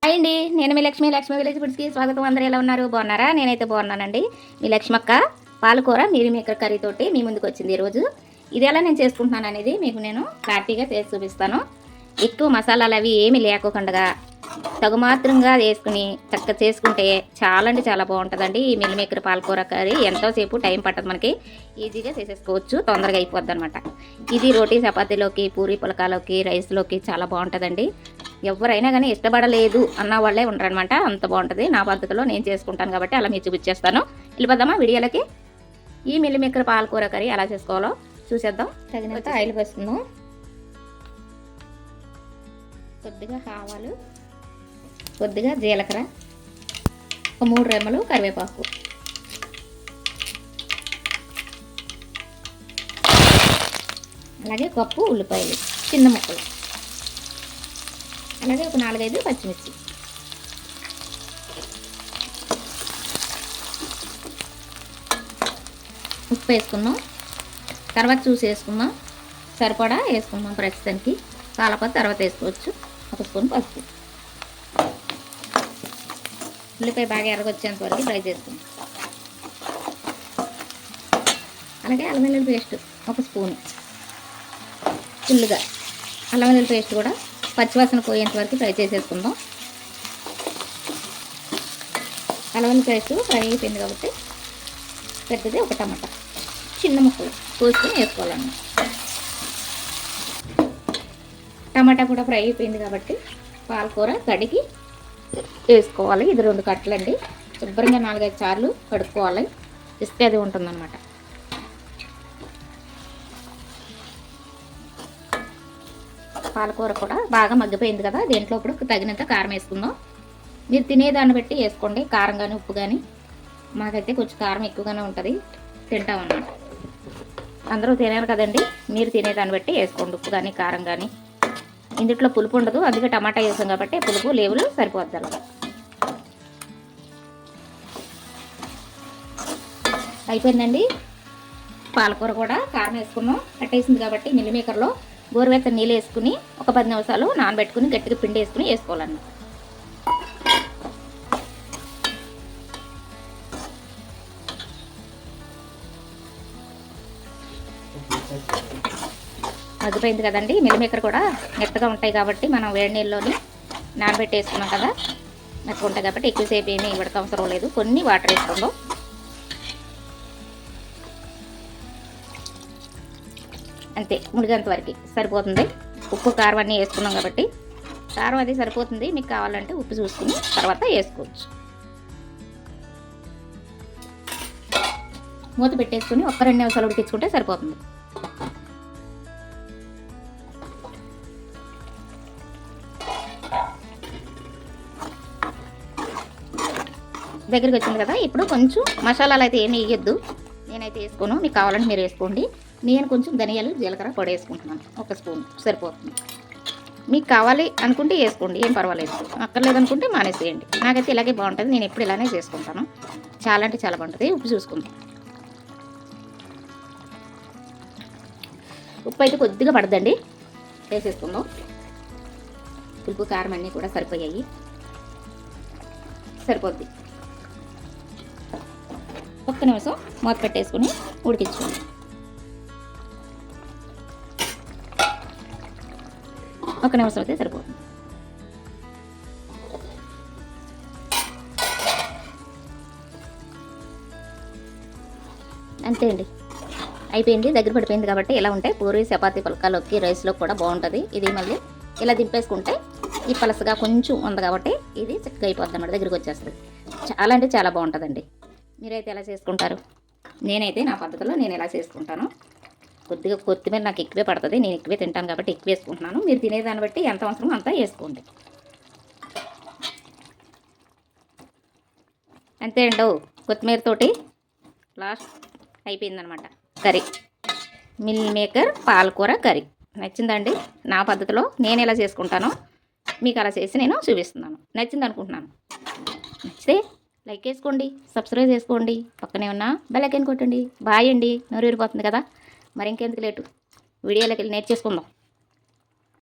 Hi అండి, నేను మీ Lakshmi village ఫుడ్స్కి స్వాగతం. అందరూ ఎలా ఉన్నారు? బాగున్నారా? నేనైతే బాగున్నానండి. మీ లక్ష్మక్క పాలకూర మీల్ మేకర్ కర్రీ తోటి మీ ముందుకు వచ్చింది ఈరోజు. ఇది ఎలా నేను చేసుకుంటున్నాను అనేది మీకు నేను క్లారిటీగా చేసి చూపిస్తాను. ఎక్కువ మసాలాలు అవి ఏమి లేకుండా తగుమాత్రంగా వేసుకుని చక్కగా చేసుకుంటే చాలా అంటే చాలా బాగుంటుందండి. ఈ మిల్ మేకర్ పాలకూర కర్రీ ఎంతోసేపు టైం పట్టదు, మనకి ఈజీగా చేసేసుకోవచ్చు, తొందరగా అయిపోద్ది అనమాట. ఇది రోటీ చపాతీలోకి, పూరి పులకాలోకి, రైస్లోకి చాలా బాగుంటుందండి. ఎవరైనా కానీ ఇష్టపడలేదు అన్న వాళ్ళే ఉంటారనమాట, అంత బాగుంటుంది. నా పద్ధతిలో నేను చేసుకుంటాను కాబట్టి అలా మీరు చూపించేస్తాను. వెళ్ళిపోదామా వీడియోలకి. ఈ మిల్ మేకర్ పాలకూర కర్రీ ఎలా చేసుకోవాలో చూసేద్దాం. తగినంత ఆయిల్ వేసుకుందాం. కొద్దిగా ఆవాలు, కొద్దిగా జీలకర్ర, ఒక 3 రెమ్మలు కరివేపాకు, అలాగే కప్పు ఉల్లిపాయలు చిన్న ముక్కలు, అలాగే ఒక 4-5 పచ్చిమిర్చి. ఉప్పు వేసుకుందాం, తర్వాత చూసి వేసుకుందాం. సరిపడా వేసుకుందాం ప్రస్తుతానికి. కాలపతి తర్వాత వేసుకోవచ్చు. 1 స్పూన్ పసుపు. ఉల్లిపాయ బాగా ఎరగొచ్చేంత వరకు ఫ్రై చేసుకుందాం. అలాగే అల్లం వెల్లుల్లి పేస్ట్ 1 స్పూన్. ఫుల్గా అల్లం వెల్లుల్లి పేస్ట్ కూడా పచ్చివాసన పోయేంత వరకు ఫ్రై చేసేసుకుందాం. అల్లం వెల్లుల్లి పేస్ట్ ఫ్రై అయిపోయింది కాబట్టి పెద్దది ఒక టమాటా చిన్న ముక్కలు కోసుకొని వేసుకోవాలన్నమాట. టమాటా కూడా ఫ్రై అయిపోయింది కాబట్టి పాలకూర కడిగి వేసుకోవాలి. ఇది 2 కట్టలండి. శుభ్రంగా 4-5 సార్లు కడుక్కోవాలి, ఇస్తే అది ఉంటుందన్నమాట. పాలకూర కూడా బాగా మగ్గిపోయింది కదా, దీంట్లో ఇప్పుడు తగినంత కారం వేసుకుందాం. మీరు తినేదాన్ని బట్టి వేసుకోండి, కారం కానీ ఉప్పు కానీ. మాకైతే కొంచెం కారం ఎక్కువగానే ఉంటుంది, తింటామన్నమాట. అందరూ తినేరు కదండి, మీరు తినేదాన్ని బట్టి వేసుకోండి, ఉప్పు కానీ కారం కానీ. ఇందులో పులుపు ఉండదు, అందుకే టమాటా వేసాం కాబట్టి పులుపు లేవులు సరిపోద్ది. అలా అయిపోయిందండి. పాలకూర కూడా కారం వేసుకున్నాం, కట్టేసింది కాబట్టి మిల్ మేకర్లో గోరువెచ్చని నీళ్ళు వేసుకుని ఒక 10 నిమిషాలు నానబెట్టుకుని గట్టిగా పిండి వేసుకుని వేసుకోవాలన్నమాట. మగ్గిపోయింది కదండి. మిల్ మేకర్ కూడా మెత్తగా ఉంటాయి కాబట్టి మనం వేడి నీళ్ళలోని నానబెట్టి వేసుకున్నాం కదా, మెత్తగా ఉంటాయి కాబట్టి ఎక్కువసేపు ఏమీ ఇవ్వడం అవసరం లేదు. కొన్ని వాటర్ వేసుకుందాం. అంతే, ముడిగంత వరకు సరిపోతుంది. ఉప్పు కారం అన్నీ వేసుకున్నాం కాబట్టి కారం అది సరిపోతుంది. మీకు కావాలంటే ఉప్పు చూసుకుని తర్వాత వేసుకోవచ్చు. మూత పెట్టేసుకుని 1-2 నిమిషాలు ఉడికించుకుంటే సరిపోతుంది. దగ్గరికి వచ్చింది కదా, ఇప్పుడు కొంచెం మసాలాలు అయితే ఏమి వేయొద్దు, నేనైతే వేసుకోను. మీకు కావాలంటే మీరు వేసుకోండి. నేను కొంచెం ధనియాలు జీలకర్ర పొడి వేసుకుంటున్నాను, 1 స్పూన్ సరిపోతుంది. మీకు కావాలి అనుకుంటే వేసుకోండి, ఏం పర్వాలేదు. అక్కర్లేదనుకుంటే మానేసేయండి. నాకైతే ఇలాగే బాగుంటుంది, నేను ఎప్పుడు ఇలానే చేసుకుంటాను. చాలా అంటే చాలా బాగుంటుంది. ఉప్పు చూసుకుందాం. ఉప్పు అయితే కొద్దిగా పడదండి, వేసేసుకుందాం. ఉప్పు కారం అన్నీ కూడా సరిపోయాయి, సరిపోద్ది. 1 నిమిషం మూత పెట్టేసుకుని ఉడికించుకోండి. 1 నిమిషం అయితే సరిపోతుంది. అంతే అండి, అయిపోయింది. దగ్గర పడిపోయింది కాబట్టి ఇలా ఉంటే పూరి చపాతీ పుల్కాలోకి రైస్లో కూడా బాగుంటుంది. ఇది మళ్ళీ ఇలా దింపేసుకుంటే ఈ పలసగా కొంచెం ఉంది కాబట్టి ఇది చక్కగా అయిపోద్ది అన్నమాట, దగ్గరికి వచ్చేస్తుంది. చాలా అంటే చాలా బాగుంటుందండి. మీరైతే ఎలా చేసుకుంటారు? నేనైతే నా పద్ధతిలో నేను ఎలా చేసుకుంటాను. కొద్దిగా కొత్తిమీర నాకు ఎక్కువే పడుతుంది, నేను ఎక్కువే తింటాను కాబట్టి ఎక్కువ వేసుకుంటున్నాను. మీరు తినేదాన్ని బట్టి ఎంత అవసరమో అంతా వేసుకోండి. అంతే అండి, కొత్తిమీర తోటి లాస్ట్ అయిపోయిందనమాట కర్రీ. మిల్ మేకర్ పాలకూర కర్రీ నచ్చిందండి. నా పద్ధతిలో నేను ఎలా చేసుకుంటానో మీకు అలా చేసి నేను చూపిస్తున్నాను. నచ్చింది అనుకుంటున్నాను. నచ్చితే లైక్ వేసుకోండి, సబ్స్క్రైబ్ చేసుకోండి, పక్కనే ఉన్న బెల్ ఐకాన్ కొట్టండి. బాయ్ అండి, నోరు ఊరిపోతుంది కదా. మరి ఇంకెందుకు లేటు, వీడియోలోకి వెళ్ళి నేర్చేసుకుందాం.